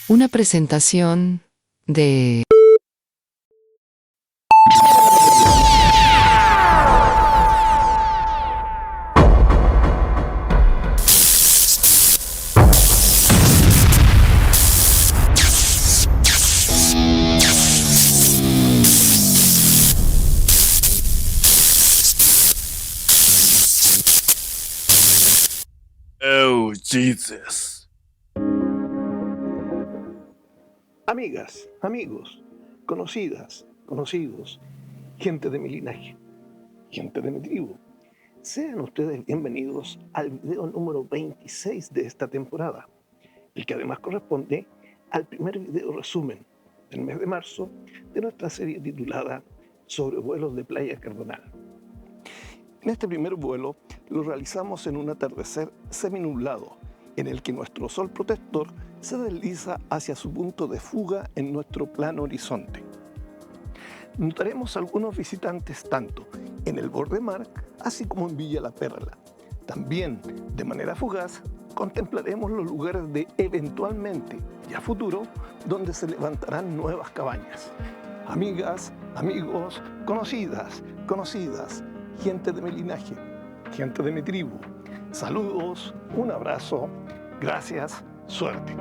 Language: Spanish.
Una presentación de... Oh, Jesus. Amigas, amigos, conocidas, conocidos, gente de mi linaje, gente de mi tribu, sean ustedes bienvenidos al video número 26 de esta temporada, el que además corresponde al primer video resumen del mes de marzo de nuestra serie titulada Sobrevuelos de Playa Cardonal. En este primer vuelo lo realizamos en un atardecer seminublado, en el que nuestro sol protector se desliza hacia su punto de fuga en nuestro plano horizonte. Notaremos algunos visitantes tanto en el borde mar, así como en Villa La Perla. También, de manera fugaz, contemplaremos los lugares de eventualmente y a futuro donde se levantarán nuevas cabañas. Amigas, amigos, conocidas, gente de mi linaje, gente de mi tribu. Saludos, un abrazo, gracias, suerte.